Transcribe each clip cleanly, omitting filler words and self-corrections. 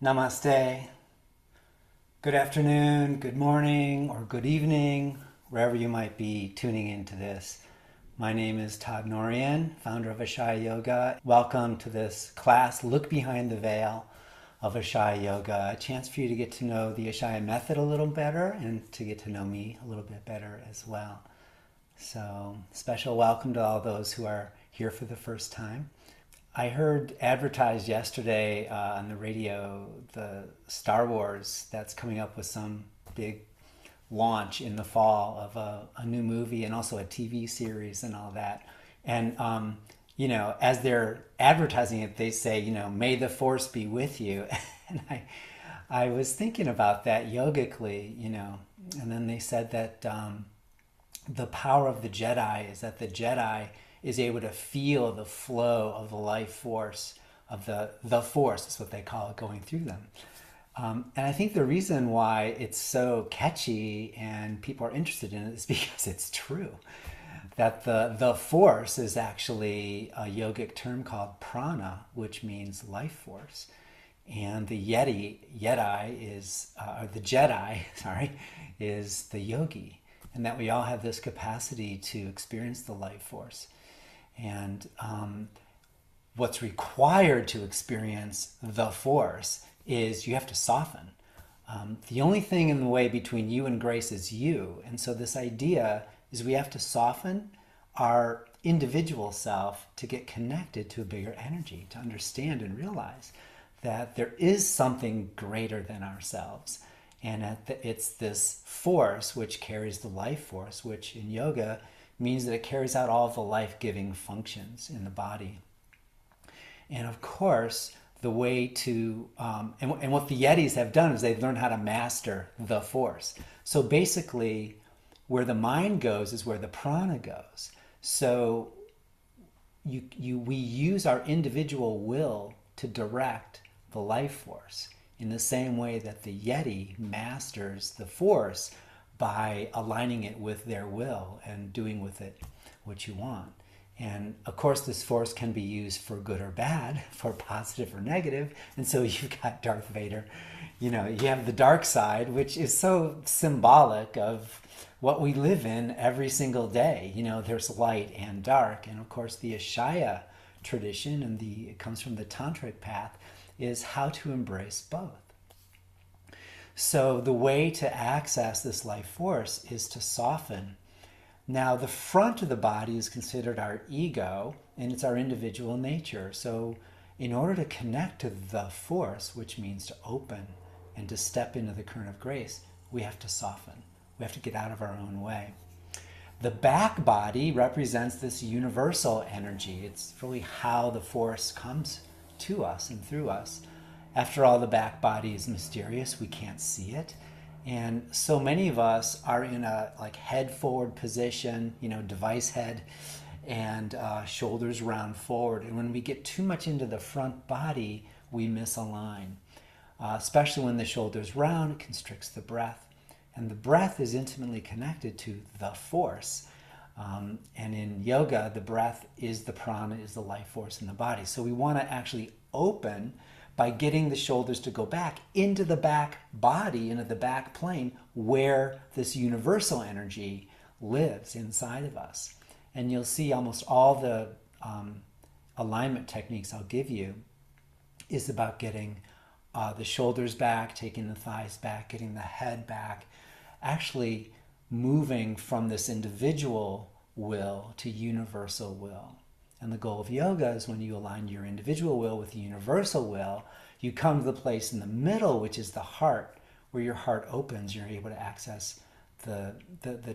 Namaste. Good afternoon, good morning, or good evening, wherever you might be tuning into this. My name is Todd Norian, founder of Ashaya Yoga. Welcome to this class, Look Behind the Veil of Ashaya Yoga, a chance for you to get to know the Ashaya method a little better and to get to know me a little bit better as well. So, special welcome to all those who are here for the first time. I heard advertised yesterday on the radio the Star Wars that's coming up with some big launch in the fall of a new movie and also a TV series and all that. And, as they're advertising it, they say, may the force be with you. And I was thinking about that yogically, and then they said that the power of the Jedi is that the Jedi is able to feel the flow of the life force of the force is what they call it going through them. And I think the reason why it's so catchy and people are interested in it is because it's true. That the force is actually a yogic term called Prana, which means life force. And the Jedi is the yogi. And that we all have this capacity to experience the life force. And what's required to experience the force is you have to soften. The only thing in the way between you and grace is you. And so this idea is we have to soften our individual self to get connected to a bigger energy, to understand and realize that there is something greater than ourselves. And it's this force which carries the life force, which in yoga means that it carries out all of the life-giving functions in the body. And of course, the way to, and what the Yetis have done is they've learned how to master the force. So basically, where the mind goes is where the prana goes. So we use our individual will to direct the life force in the same way that the Yeti masters the force by aligning it with their will and doing with it what you want. And of course, this force can be used for good or bad, for positive or negative. And so you've got Darth Vader, you have the dark side, which is so symbolic of what we live in every single day. There's light and dark. And of course, the Ashaya tradition, and it comes from the tantric path, is how to embrace both. So the way to access this life force is to soften. Now, the front of the body is considered our ego, and it's our individual nature. So in order to connect to the force, which means to open and to step into the current of grace, we have to soften. We have to get out of our own way. The back body represents this universal energy. It's really how the force comes to us and through us. After all, the back body is mysterious. We can't see it. And so many of us are in a head forward position, device head, and shoulders round forward. And when we get too much into the front body, we misalign. Especially when the shoulders round, it constricts the breath. And the breath is intimately connected to the force. And in yoga, the breath is the prana, is the life force in the body. So we want to actually open by getting the shoulders to go back into the back body, into the back plane, where this universal energy lives inside of us. And you'll see almost all the alignment techniques I'll give you is about getting the shoulders back, taking the thighs back, getting the head back, actually moving from this individual will to universal will. And the goal of yoga is when you align your individual will with the universal will, you come to the place in the middle, which is the heart, where your heart opens. You're able to access the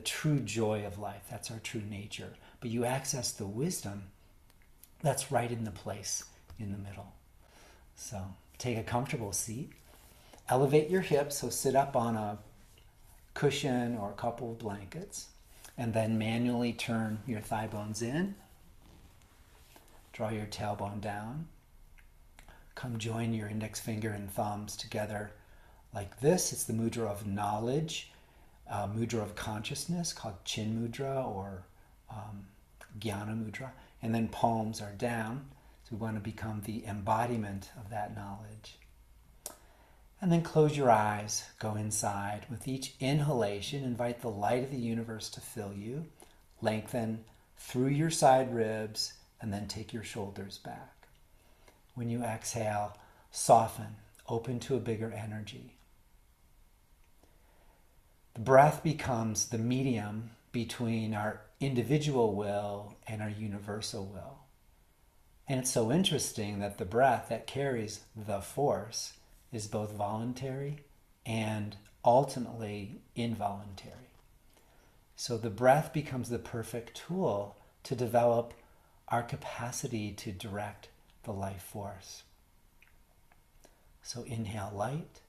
true joy of life. That's our true nature. But you access the wisdom that's right in the place in the middle. So take a comfortable seat. Elevate your hips, so sit up on a cushion or a couple of blankets. And then manually turn your thigh bones in. Draw your tailbone down. Come join your index finger and thumbs together like this. It's the mudra of knowledge, mudra of consciousness called Chin Mudra or Jnana Mudra. And then palms are down. So we want to become the embodiment of that knowledge. And then close your eyes, go inside. With each inhalation, invite the light of the universe to fill you. Lengthen through your side ribs, and then take your shoulders back. When you exhale, soften, open to a bigger energy. The breath becomes the medium between our individual will and our universal will. And it's so interesting that the breath that carries the force is both voluntary and ultimately involuntary. So the breath becomes the perfect tool to develop our capacity to direct the life force. So inhale light.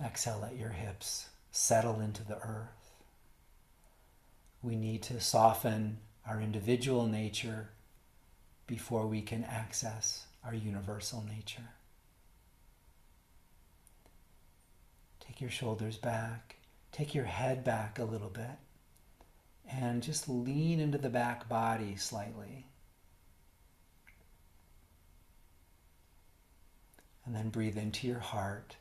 Exhale, let your hips settle into the earth. We need to soften our individual nature before we can access our universal nature. Take your shoulders back. Take your head back a little bit. And just lean into the back body slightly. And then breathe into your heart.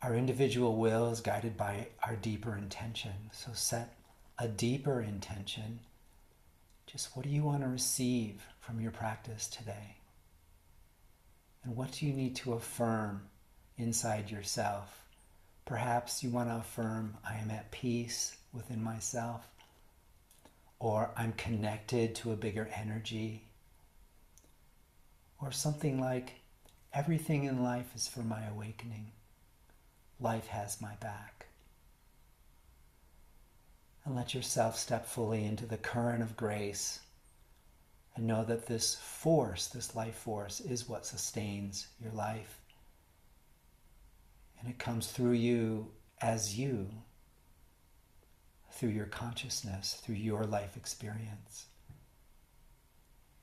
Our individual will is guided by our deeper intention. So set a deeper intention. Just what do you want to receive from your practice today? And what do you need to affirm inside yourself? Perhaps you want to affirm, I am at peace within myself, or I'm connected to a bigger energy, or something like, everything in life is for my awakening. Life has my back. And let yourself step fully into the current of grace and know that this force, this life force, is what sustains your life. And it comes through you as you, through your consciousness, through your life experience.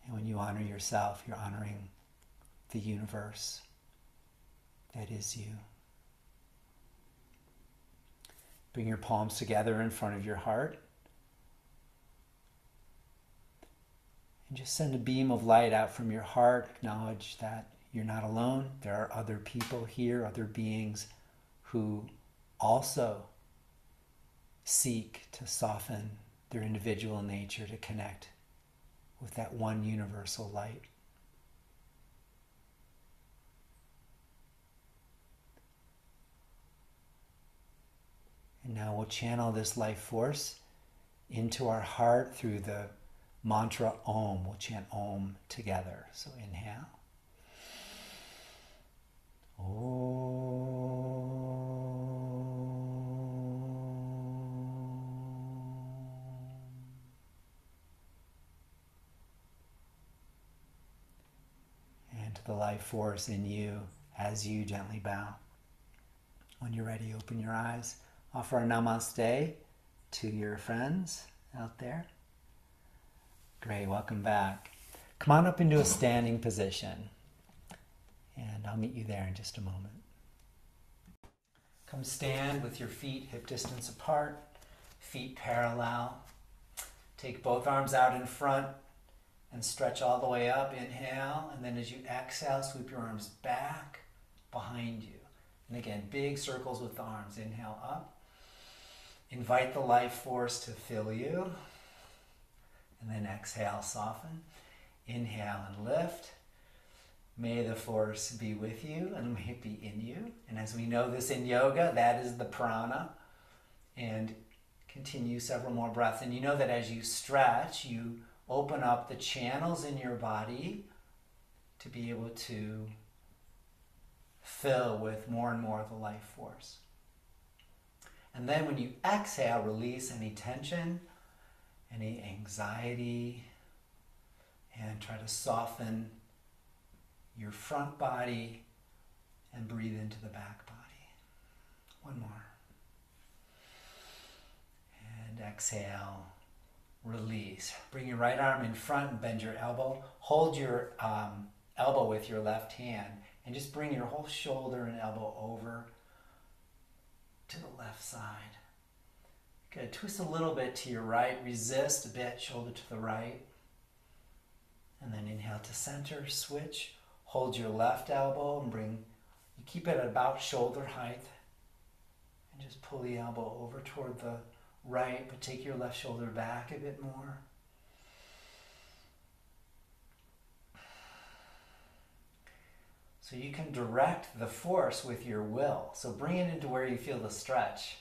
And when you honor yourself, you're honoring the universe that is you. Bring your palms together in front of your heart. And just send a beam of light out from your heart. Acknowledge that you're not alone. There are other people here, other beings who also seek to soften their individual nature to connect with that one universal light. And now we'll channel this life force into our heart through the mantra Om. We'll chant Om together. So inhale. Om. And to the life force in you as you gently bow. When you're ready, open your eyes. Offer a namaste to your friends out there. Great, welcome back. Come on up into a standing position. And I'll meet you there in just a moment. Come stand with your feet hip distance apart, feet parallel. Take both arms out in front and stretch all the way up. Inhale, and then as you exhale, sweep your arms back behind you. And again, big circles with the arms. Inhale up. Invite the life force to fill you. And then exhale, soften. Inhale and lift. May the force be with you and may it be in you. And as we know this in yoga, that is the prana. And continue several more breaths. And you know that as you stretch, you open up the channels in your body to be able to fill with more and more of the life force. And then when you exhale, release any tension, any anxiety, and try to soften your front body and breathe into the back body. One more. And exhale, release. Bring your right arm in front and bend your elbow. Hold your elbow with your left hand and just bring your whole shoulder and elbow over to the left side. Good. Twist a little bit to your right. Resist a bit, shoulder to the right. And then inhale to center, switch. hold your left elbow and you keep it at about shoulder height. And just pull the elbow over toward the right, but take your left shoulder back a bit more. So you can direct the force with your will. So bring it into where you feel the stretch.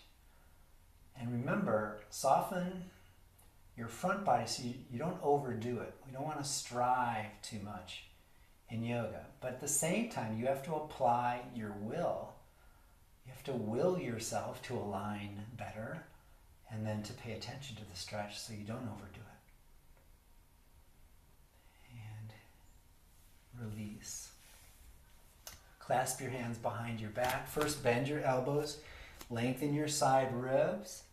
And remember, soften your front body so you don't overdo it. We don't want to strive too much in yoga. But at the same time, you have to apply your will. You have to will yourself to align better and then to pay attention to the stretch so you don't overdo it. And release. Clasp your hands behind your back. First, bend your elbows. Lengthen your side ribs.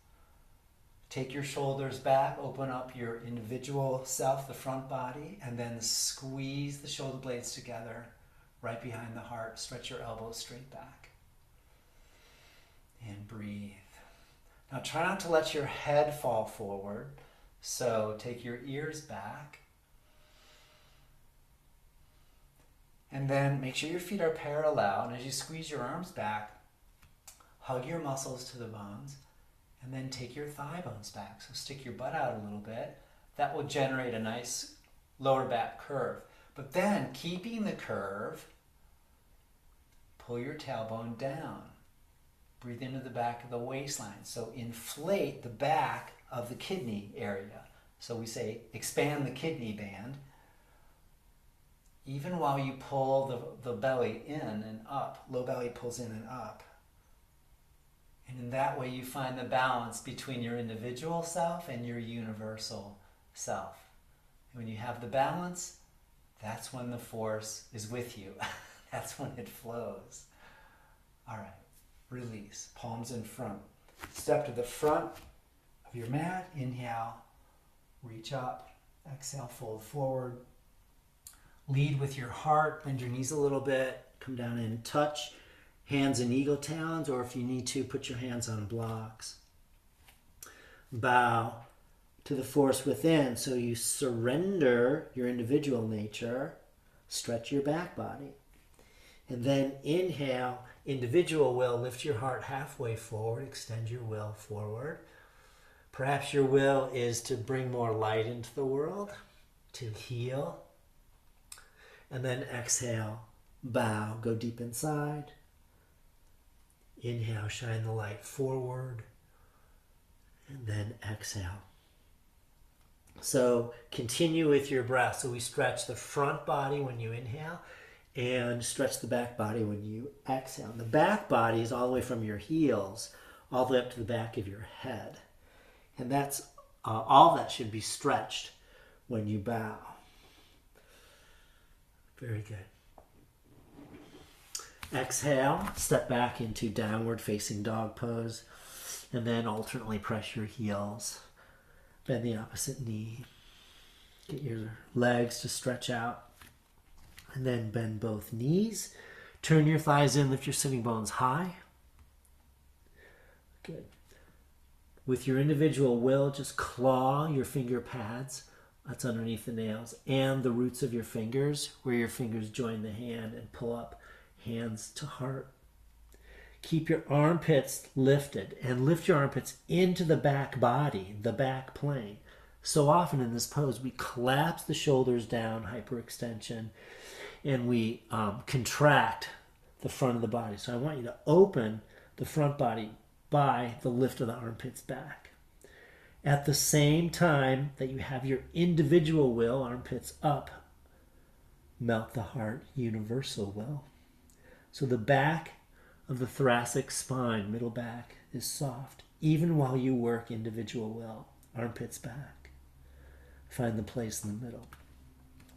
Take your shoulders back. Open up your individual self, the front body, and then squeeze the shoulder blades together right behind the heart. Stretch your elbows straight back. And breathe. Now try not to let your head fall forward. So take your ears back. And then make sure your feet are parallel. And as you squeeze your arms back, hug your muscles to the bones. And then take your thigh bones back. So stick your butt out a little bit. That will generate a nice lower back curve. But then, keeping the curve, pull your tailbone down. Breathe into the back of the waistline. So inflate the back of the kidney area. So we say expand the kidney band. Even while you pull the belly in and up, low belly pulls in and up. And in that way you find the balance between your individual self and your universal self. And when you have the balance, that's when the force is with you. That's when it flows. All right, release, palms in front. Step to the front of your mat. Inhale, reach up. Exhale, fold forward. Lead with your heart, bend your knees a little bit, come down and touch. Hands in eagle talons, or if you need to, put your hands on blocks. Bow to the force within, so you surrender your individual nature, stretch your back body. And then inhale, individual will, lift your heart halfway forward, extend your will forward. Perhaps your will is to bring more light into the world, to heal. And then exhale, bow, go deep inside. Inhale, shine the light forward. And then exhale. So continue with your breath. So we stretch the front body when you inhale and stretch the back body when you exhale. And the back body is all the way from your heels all the way up to the back of your head. And that's all that should be stretched when you bow. Very good. Exhale, step back into downward facing dog pose, and then alternately press your heels. Bend the opposite knee. Get your legs to stretch out. And then bend both knees. Turn your thighs in, lift your sitting bones high. Good. With your individual will, just claw your finger pads. That's underneath the nails. And the roots of your fingers, where your fingers join the hand, and pull up hands to heart. Keep your armpits lifted and lift your armpits into the back body, the back plane. So often in this pose, we collapse the shoulders down, hyperextension, and we contract the front of the body. So I want you to open the front body by the lift of the armpits back. At the same time that you have your individual will, armpits up, melt the heart, universal will. So the back of the thoracic spine, middle back, is soft, even while you work individual will, armpits back. Find the place in the middle.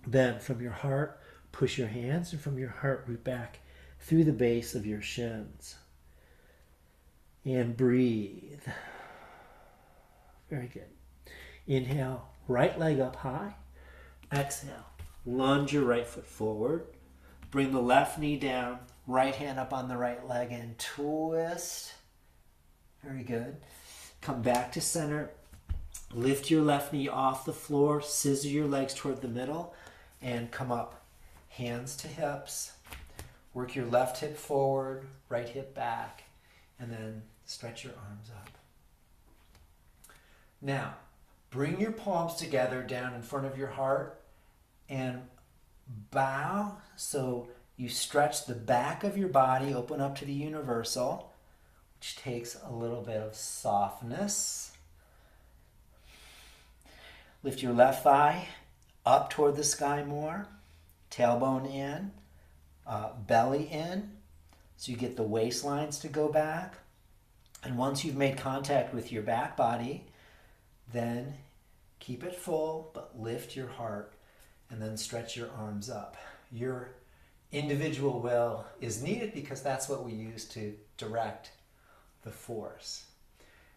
Then from your heart, push your hands, and from your heart, root back through the base of your shins. And breathe. Very good. Inhale, right leg up high. Exhale, lunge your right foot forward. Bring the left knee down, right hand up on the right leg, and twist. Very good. Come back to center. Lift your left knee off the floor. Scissor your legs toward the middle, and come up hands to hips. Work your left hip forward, right hip back, and then stretch your arms up. Now, bring your palms together down in front of your heart and bow. So you stretch the back of your body, open up to the universal, which takes a little bit of softness. Lift your left thigh up toward the sky more, tailbone in, belly in, so you get the waistlines to go back. And once you've made contact with your back body, then keep it full, but lift your heart and then stretch your arms up. Your individual will is needed because that's what we use to direct the force.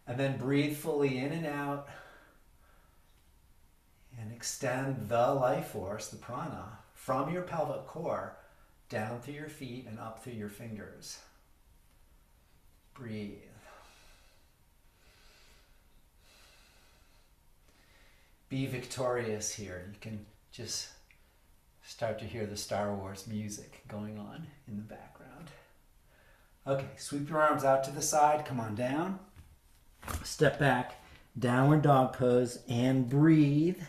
And then breathe fully in and out and extend the life force, the prana, from your pelvic core down through your feet and up through your fingers. Breathe. Be victorious here. You can just start to hear the Star Wars music going on in the background. Okay, sweep your arms out to the side. Come on down. Step back, downward dog pose, and breathe.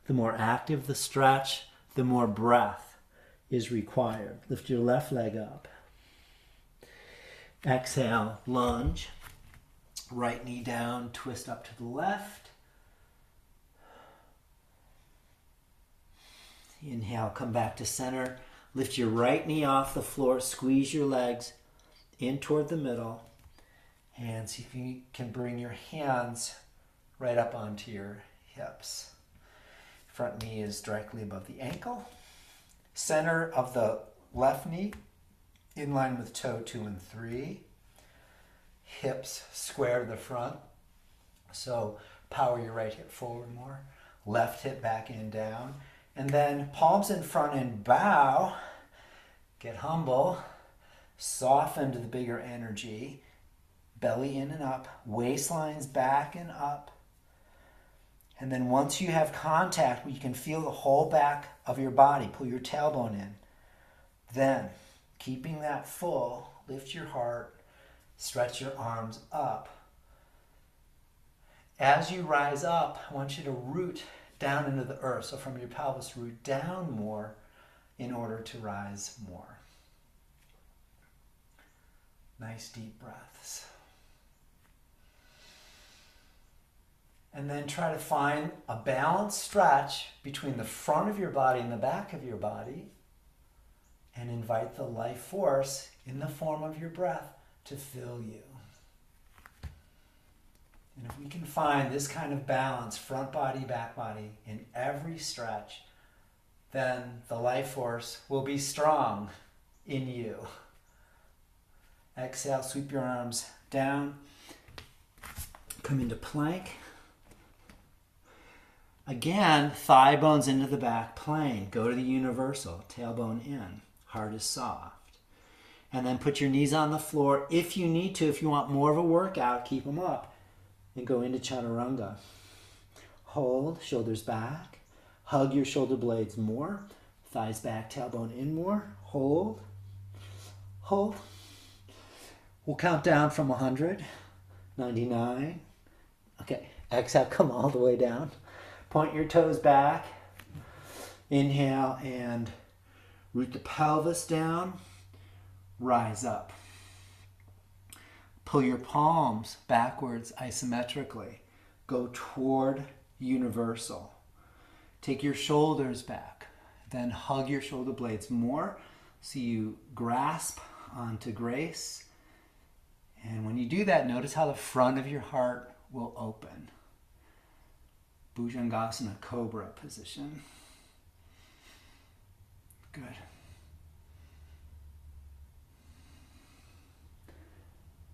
The more active the stretch, the more breath is required. Lift your left leg up. Exhale, lunge. Right knee down, twist up to the left. Inhale, come back to center. Lift your right knee off the floor, squeeze your legs in toward the middle, and see if you can bring your hands right up onto your hips. Front knee is directly above the ankle. Center of the left knee in line with toe 2 and 3. Hips square to the front. So power your right hip forward more. Left hip back and down. And then palms in front and bow. Get humble. Soften to the bigger energy. Belly in and up. Waistlines back and up. And then once you have contact where you can feel the whole back of your body, pull your tailbone in. Then, keeping that full, lift your heart, stretch your arms up. As you rise up, I want you to root down into the earth. So from your pelvis, root down more in order to rise more. Nice deep breaths. And then try to find a balanced stretch between the front of your body and the back of your body, and invite the life force in the form of your breath to fill you. And if we can find this kind of balance, front body, back body, in every stretch, then the life force will be strong in you. Exhale, sweep your arms down. Come into plank. Again, thigh bones into the back plane. Go to the universal, tailbone in. Heart is soft. And then put your knees on the floor. If you need to, if you want more of a workout, keep them up. And go into chaturanga. Hold, shoulders back. Hug your shoulder blades more. Thighs back, tailbone in more. Hold. Hold. We'll count down from 100. 99. Okay, exhale, come all the way down. Point your toes back. Inhale and root the pelvis down. Rise up. Pull your palms backwards isometrically. Go toward universal. Take your shoulders back. Then hug your shoulder blades more so you grasp onto grace. And when you do that, notice how the front of your heart will open. Bhujangasana, cobra position. Good.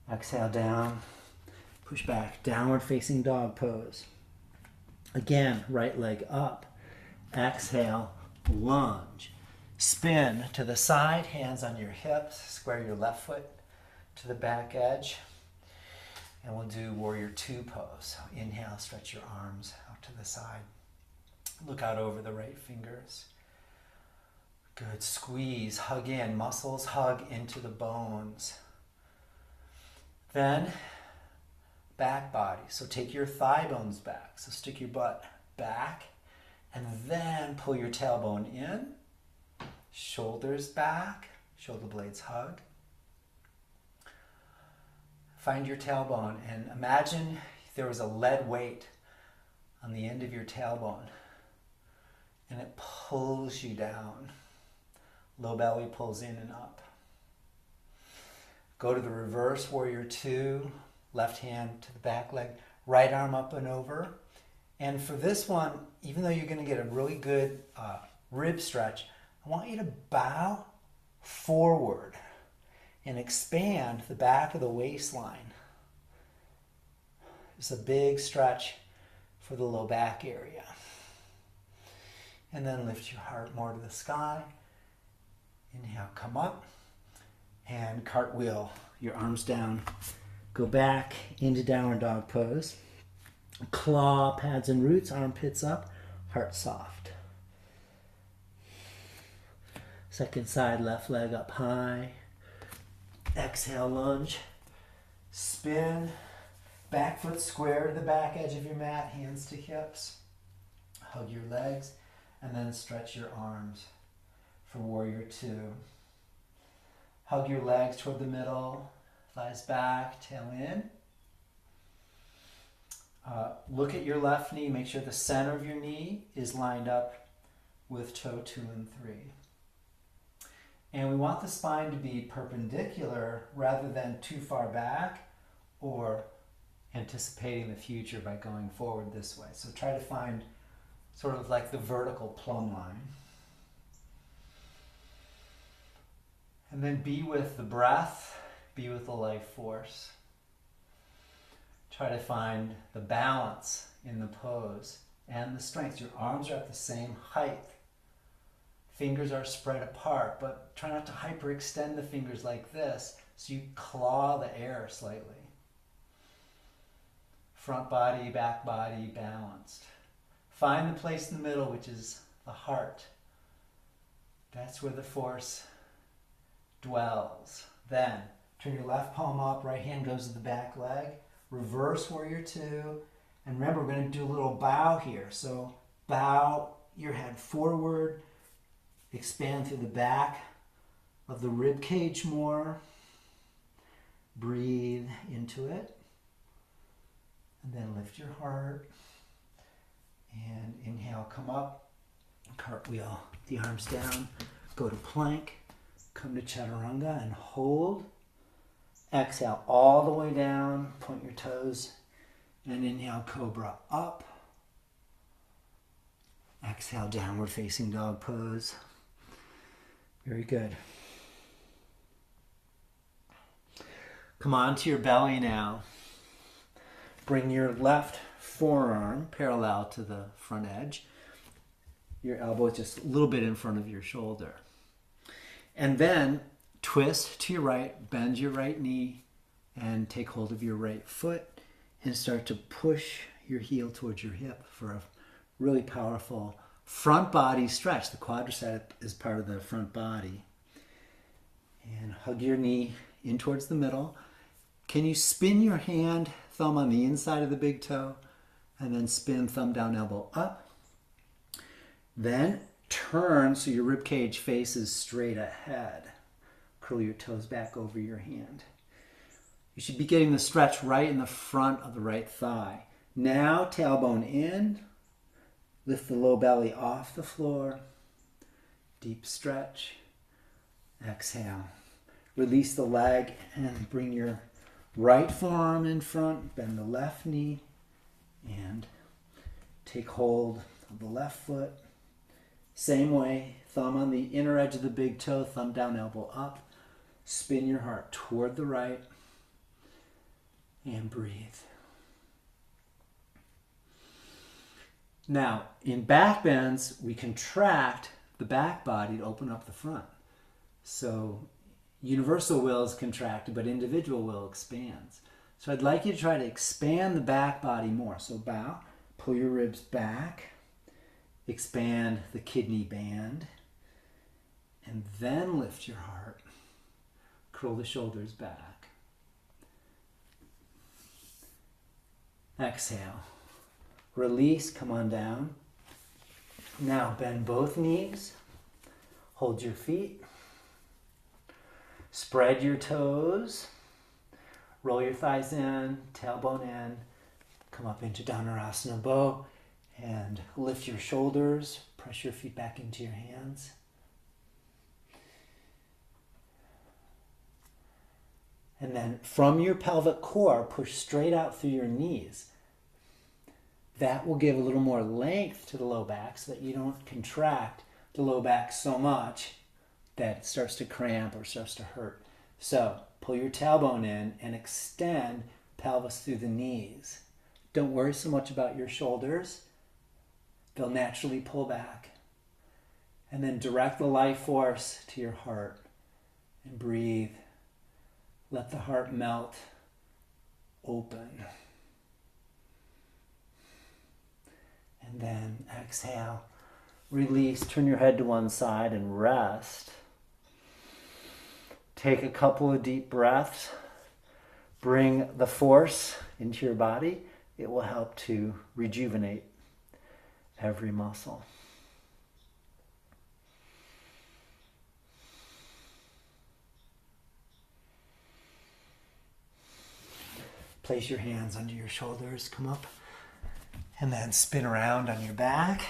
Exhale down. Push back. Downward facing dog pose. Again, right leg up. Exhale, lunge. Spin to the side, hands on your hips. Square your left foot to the back edge. And we'll do warrior 2 pose. Inhale, stretch your arms out to the side. Look out over the right fingers. Good. Squeeze, hug in. Muscles hug into the bones. Then back body. So take your thigh bones back. So stick your butt back and then pull your tailbone in. Shoulders back. Shoulder blades hug. Find your tailbone and imagine there was a lead weight on the end of your tailbone and it pulls you down. Low belly pulls in and up. Go to the reverse warrior two, left hand to the back leg, right arm up and over. And for this one, even though you're going to get a really good rib stretch, I want you to bow forward and expand the back of the waistline. It's a big stretch for the low back area. And then lift your heart more to the sky. Inhale, come up and cartwheel your arms down. Go back into downward dog pose. Claw, pads and roots, armpits up, heart soft. Second side, left leg up high. Exhale, lunge. Spin. Back foot square to the back edge of your mat, hands to hips. Hug your legs and then stretch your arms for warrior two. Hug your legs toward the middle, thighs back, tail in. Look at your left knee, make sure the center of your knee is lined up with toe 2 and 3. And we want the spine to be perpendicular rather than too far back or anticipating the future by going forward this way. So try to find sort of like the vertical plumb line. And then be with the breath, be with the life force. Try to find the balance in the pose and the strength. Your arms are at the same height. Fingers are spread apart, but try not to hyperextend the fingers like this so you claw the air slightly. Front body, back body, balanced. Find the place in the middle, which is the heart. That's where the force dwells. Then, turn your left palm up, right hand goes to the back leg. Reverse warrior two. And remember, we're going to do a little bow here. So, bow your head forward. Expand through the back of the rib cage more. Breathe into it. And then lift your heart. And inhale, come up. Cartwheel the arms down. Go to plank. Come to chaturanga and hold. Exhale all the way down. Point your toes. And inhale, cobra up. Exhale, downward facing dog pose. Very good. Come on to your belly now. Bring your left forearm parallel to the front edge. Your elbow is just a little bit in front of your shoulder. And then twist to your right, bend your right knee, and take hold of your right foot and start to push your heel towards your hip for a really powerful front body stretch. The quadricep is part of the front body. And hug your knee in towards the middle. Can you spin your hand, thumb on the inside of the big toe, and then spin thumb down, elbow up. Then turn so your rib cage faces straight ahead. Curl your toes back over your hand. You should be getting the stretch right in the front of the right thigh. Now tailbone in. Lift the low belly off the floor. Deep stretch. Exhale. Release the leg and bring your right forearm in front. Bend the left knee. And take hold of the left foot. Same way. Thumb on the inner edge of the big toe. Thumb down, elbow up. Spin your heart toward the right. And breathe. Now, in back bends, we contract the back body to open up the front. So universal will is contracted, but individual will expands. So I'd like you to try to expand the back body more. So bow, pull your ribs back, expand the kidney band, And then lift your heart. Curl the shoulders back. Exhale. Release, come on down. Now bend both knees. Hold your feet. Spread your toes. Roll your thighs in, tailbone in. Come up into Dhanurasana bow and lift your shoulders. Press your feet back into your hands. And then from your pelvic core, push straight out through your knees. That will give a little more length to the low back so that you don't contract the low back so much that it starts to cramp or starts to hurt. So pull your tailbone in and extend pelvis through the knees. Don't worry so much about your shoulders. They'll naturally pull back. And then direct the life force to your heart and breathe. Let the heart melt open. And then exhale. Release. Turn your head to one side and rest. Take a couple of deep breaths. Bring the force into your body. It will help to rejuvenate every muscle. Place your hands under your shoulders, come up, and then spin around on your back.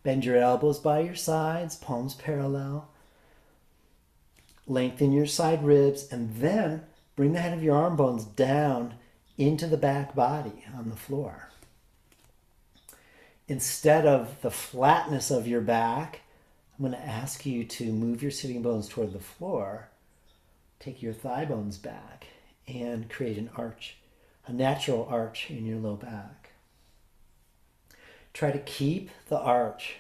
Bend your elbows by your sides, palms parallel. Lengthen your side ribs, and then bring the head of your arm bones down into the back body on the floor. Instead of the flatness of your back, I'm going to ask you to move your sitting bones toward the floor. Take your thigh bones back and create an arch, a natural arch in your low back. Try to keep the arch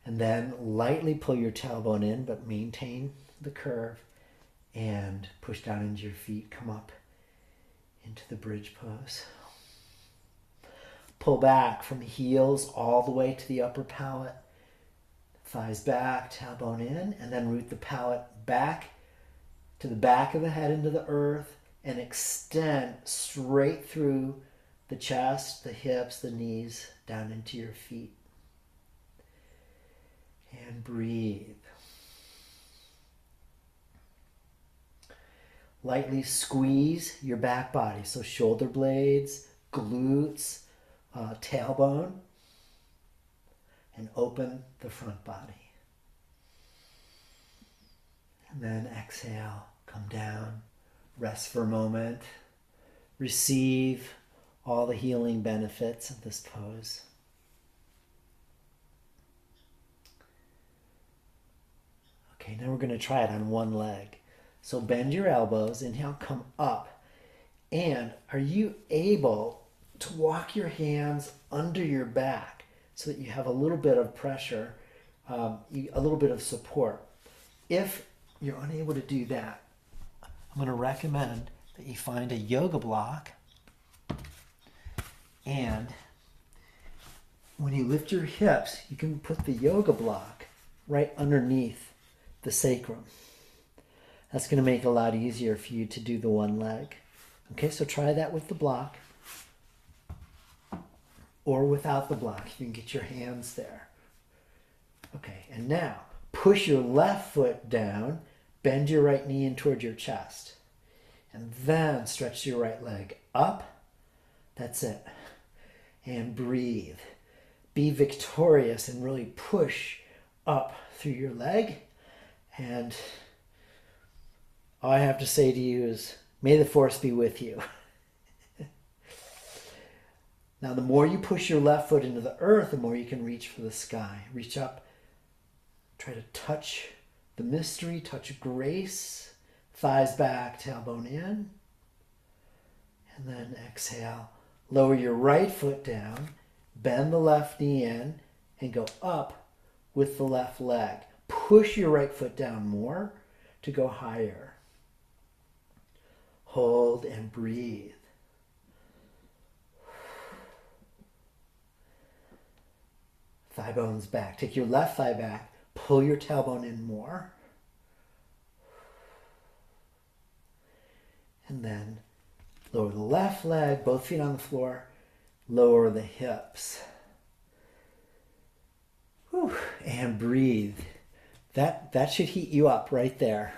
and then lightly pull your tailbone in, but maintain the curve and push down into your feet. Come up into the bridge pose. Pull back from heels all the way to the upper palate. Thighs back, tailbone in, and then root the palate back to the back of the head into the earth and extend straight through the chest, the hips, the knees, down into your feet. And breathe. Lightly squeeze your back body, so shoulder blades, glutes, tailbone, and open the front body. And then exhale, come down, rest for a moment, receive all the healing benefits of this pose. Okay, now we're going to try it on one leg. So bend your elbows, inhale, come up. And are you able to walk your hands under your back so that you have a little bit of pressure, a little bit of support? If you're unable to do that, I'm going to recommend that you find a yoga block, and when you lift your hips, you can put the yoga block right underneath the sacrum. That's going to make it a lot easier for you to do the one leg. Okay, so try that with the block or without the block. You can get your hands there. Okay, and now push your left foot down, bend your right knee in toward your chest, and then stretch your right leg up. That's it. And breathe. Be victorious and really push up through your leg. And all I have to say to you is, may the force be with you. Now, the more you push your left foot into the earth, the more you can reach for the sky. Reach up. Try to touch the mystery, touch grace. Thighs back, tailbone in. And then exhale. Lower your right foot down. Bend the left knee in and go up with the left leg. Push your right foot down more to go higher. Hold and breathe. bones back. Take your left thigh back. Pull your tailbone in more. And then lower the left leg, both feet on the floor. Lower the hips. Whew. And breathe. That should heat you up right there.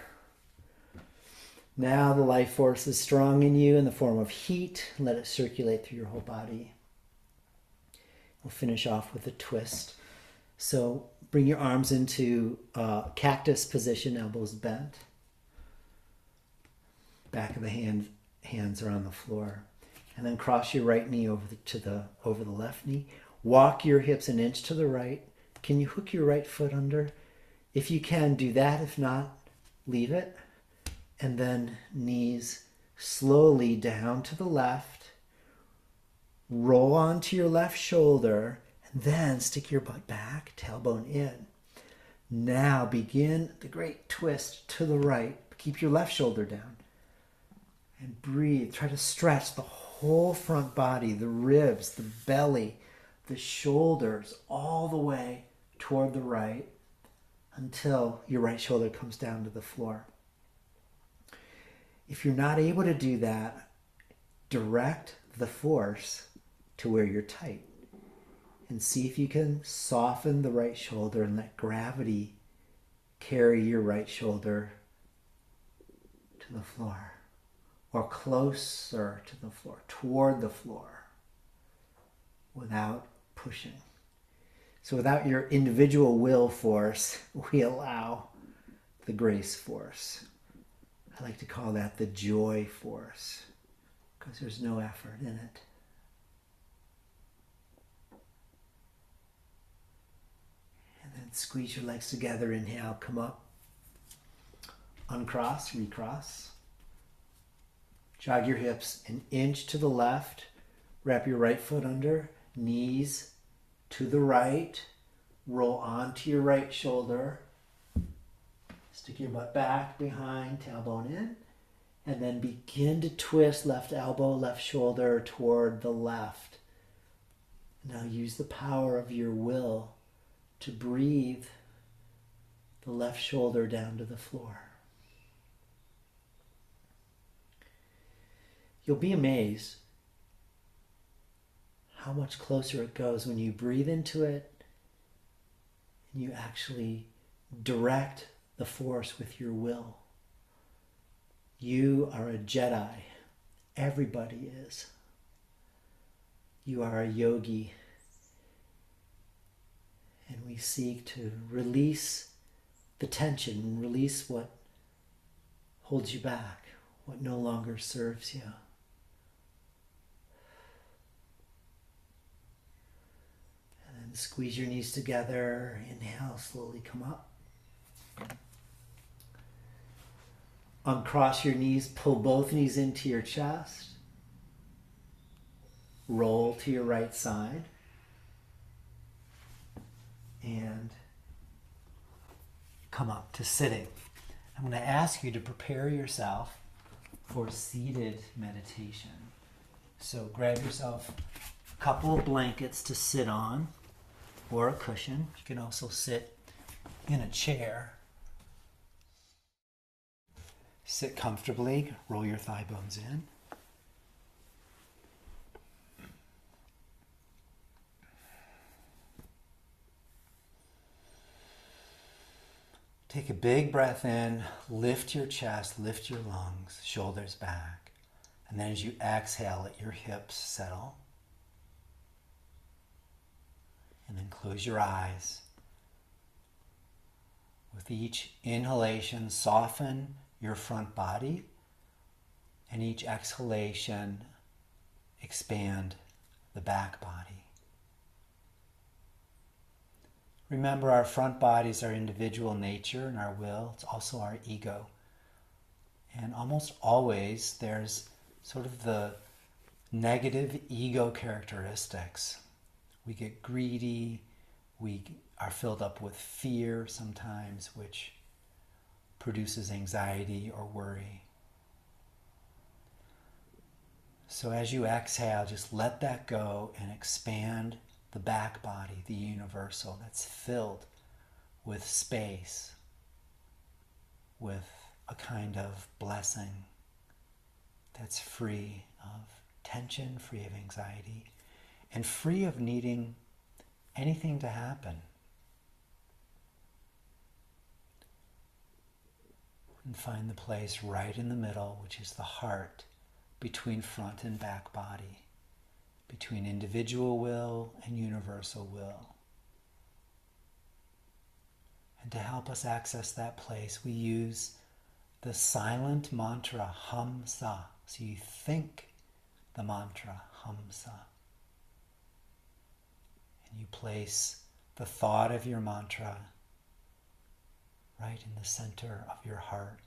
Now the life force is strong in you in the form of heat. Let it circulate through your whole body. We'll finish off with a twist. So bring your arms into cactus position, elbows bent. Back of the hands are on the floor. And then cross your right knee over the left knee. Walk your hips an inch to the right. Can you hook your right foot under? If you can, do that. If not, leave it. And then knees slowly down to the left. Roll onto your left shoulder. And then stick your butt back, tailbone in. Now begin the great twist to the right. Keep your left shoulder down. And breathe. Try to stretch the whole front body, the ribs, the belly, the shoulders, all the way toward the right until your right shoulder comes down to the floor. If you're not able to do that, direct the force to where you're tight and see if you can soften the right shoulder and let gravity carry your right shoulder to the floor or closer to the floor, toward the floor, without pushing. So without your individual will force, we allow the grace force. I like to call that the joy force because there's no effort in it. And then squeeze your legs together. Inhale, come up. Uncross, recross. Jog your hips an inch to the left. Wrap your right foot under. Knees to the right. Roll onto your right shoulder. Stick your butt back behind, tailbone in. And then begin to twist left elbow, left shoulder toward the left. Now use the power of your will to breathe the left shoulder down to the floor. You'll be amazed how much closer it goes when you breathe into it and you actually direct the force with your will. You are a Jedi. Everybody is. You are a yogi. And we seek to release the tension, release what holds you back, what no longer serves you. And then squeeze your knees together. Inhale, slowly come up. Uncross your knees, pull both knees into your chest. Roll to your right side. And come up to sitting. I'm going to ask you to prepare yourself for seated meditation. So grab yourself a couple of blankets to sit on or a cushion. You can also sit in a chair. Sit comfortably, roll your thigh bones in. Take a big breath in, lift your chest, lift your lungs, shoulders back. And then as you exhale, let your hips settle. And then close your eyes. With each inhalation, soften your front body, and each exhalation, expand the back body. Remember, our front body is our individual nature and our will. It's also our ego. And almost always there's sort of the negative ego characteristics. We get greedy, we are filled up with fear sometimes, which produces anxiety or worry. So as you exhale, just let that go and expand the back body, the universal, that's filled with space, with a kind of blessing that's free of tension, free of anxiety, and free of needing anything to happen. And find the place right in the middle, which is the heart, between front and back body, between individual will and universal will. And to help us access that place, we use the silent mantra Hamsa. So you think the mantra Hamsa. And you place the thought of your mantra right in the center of your heart,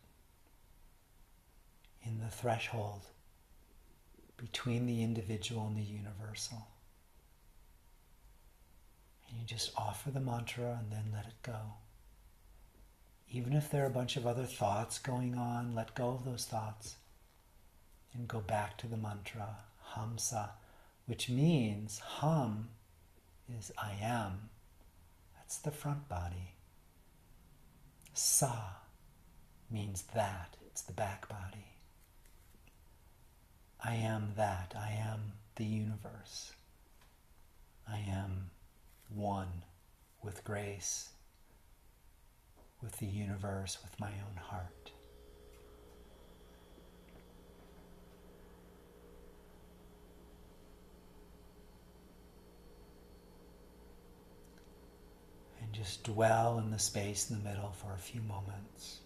in the threshold between the individual and the universal. And you just offer the mantra and then let it go. Even if there are a bunch of other thoughts going on, let go of those thoughts and go back to the mantra, Hamsa, which means Ham is I am. That's the front body. Sa means that. It's the back body. I am that. I am the universe. I am one with grace, with the universe, with my own heart. And just dwell in the space in the middle for a few moments.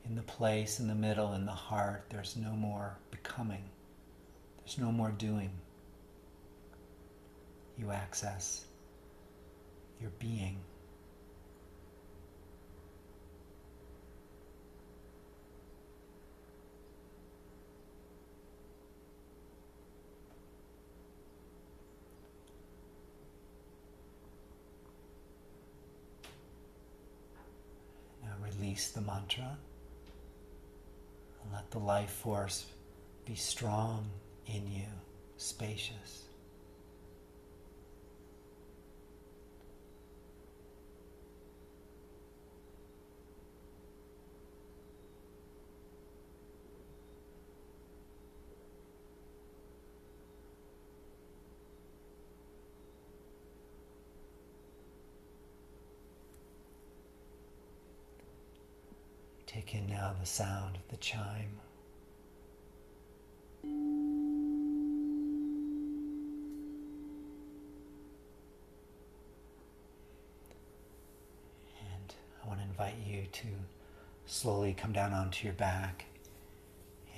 In the place in the middle, in the heart, there's no more becoming. There's no more doing. You access your being. Now release the mantra. And let the life force be strong in you, spacious. Take in now the sound of the chime. And I want to invite you to slowly come down onto your back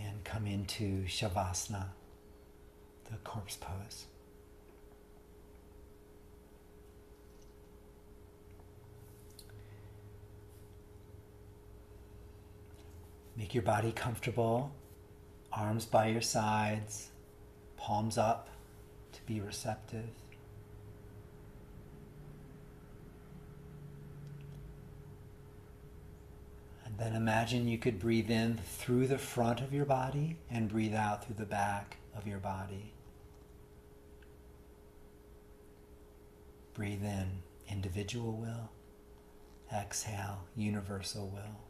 and come into Shavasana, the corpse pose. Make your body comfortable, arms by your sides, palms up to be receptive. And then imagine you could breathe in through the front of your body and breathe out through the back of your body. Breathe in individual will, exhale universal will.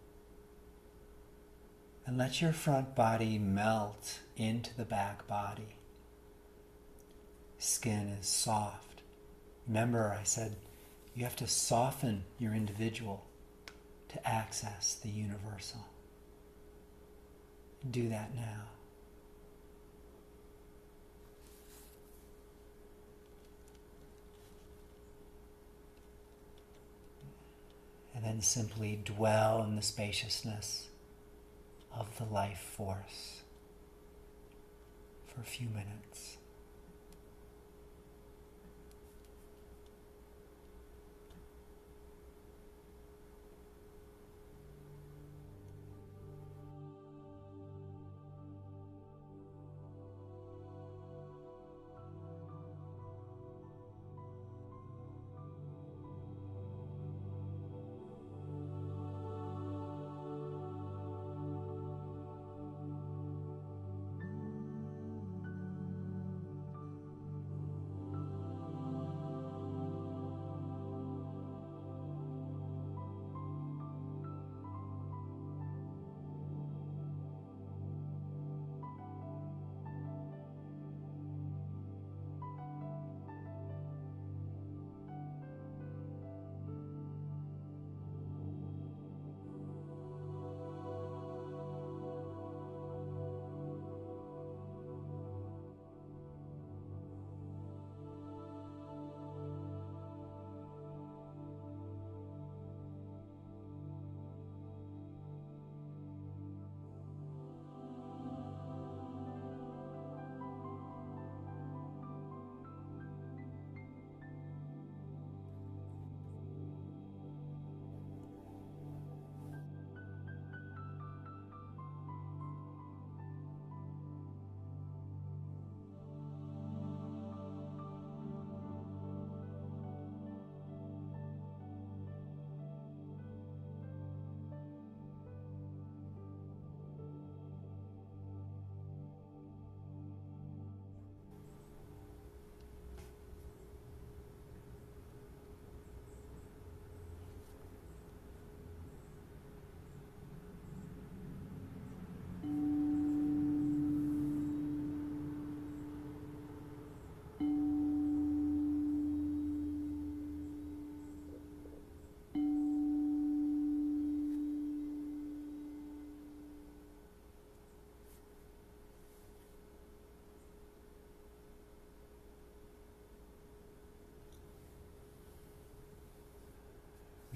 And let your front body melt into the back body. Skin is soft. Remember, I said you have to soften your individual to access the universal. Do that now. And then simply dwell in the spaciousness of the life force for a few minutes.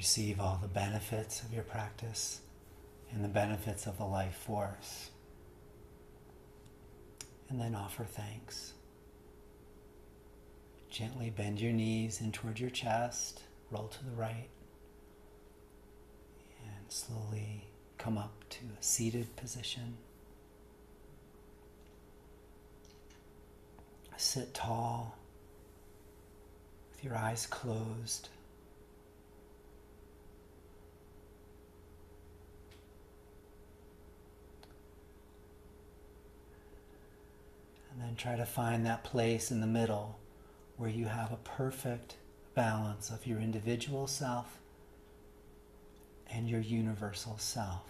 receive all the benefits of your practice and the benefits of the life force. And then offer thanks. Gently bend your knees in toward your chest, roll to the right, and slowly come up to a seated position. Sit tall with your eyes closed. And then try to find that place in the middle where you have a perfect balance of your individual self and your universal self.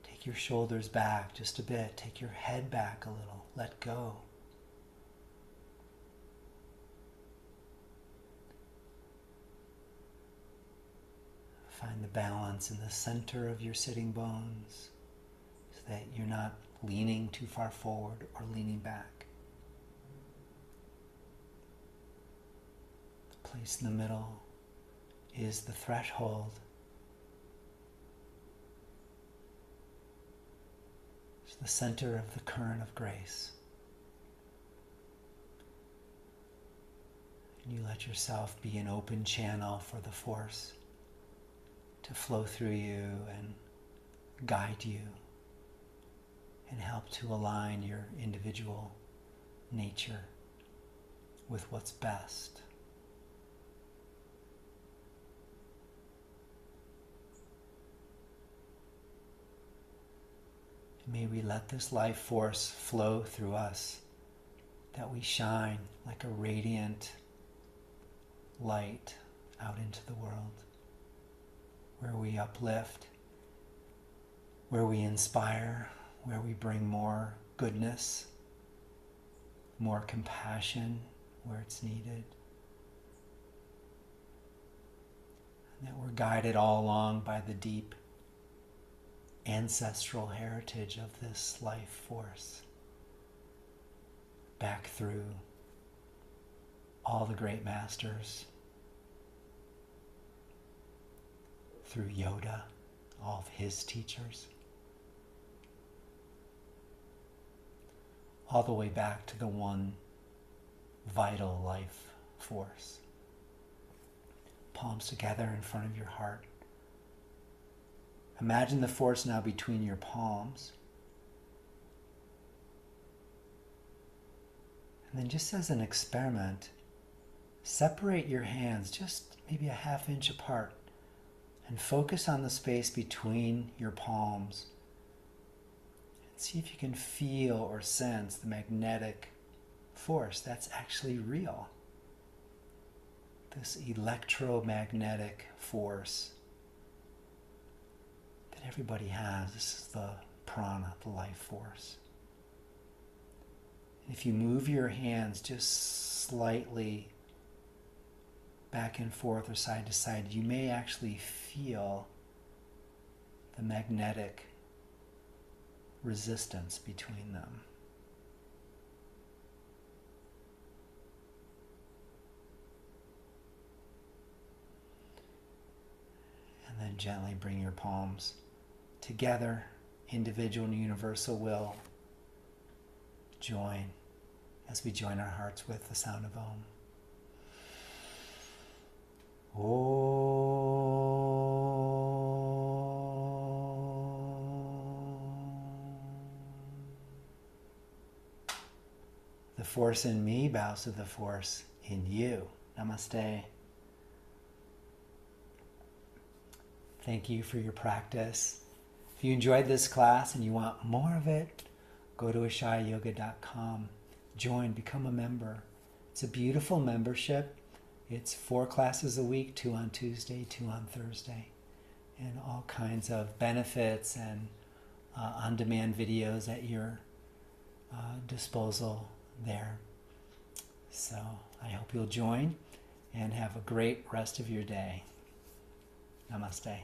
Take your shoulders back just a bit. Take your head back a little. Let go. Find the balance in the center of your sitting bones so that you're not leaning too far forward or leaning back. The place in the middle is the threshold. It's the center of the current of grace. And you let yourself be an open channel for the force to flow through you and guide you and help to align your individual nature with what's best. And may we let this life force flow through us, that we shine like a radiant light out into the world, where we uplift, where we inspire, where we bring more goodness, more compassion where it's needed. And that we're guided all along by the deep ancestral heritage of this life force, back through all the great masters, through Yoda, all of his teachers, all the way back to the one vital life force. Palms together in front of your heart. Imagine the force now between your palms. And then just as an experiment, separate your hands just maybe a ½ inch apart and focus on the space between your palms. See if you can feel or sense the magnetic force that's actually real. This electromagnetic force that everybody has. This is the prana, the life force. And if you move your hands just slightly back and forth or side to side, you may actually feel the magnetic resistance between them. And then gently bring your palms together. Individual and universal will join as we join our hearts with the sound of Om. The force in me bows to the force in you. Namaste. Thank you for your practice. If you enjoyed this class and you want more of it, go to ashayayoga.com. Join, become a member. It's a beautiful membership. It's 4 classes a week, 2 on Tuesday, 2 on Thursday, and all kinds of benefits and on-demand videos at your disposal there. So I hope you'll join and have a great rest of your day. Namaste.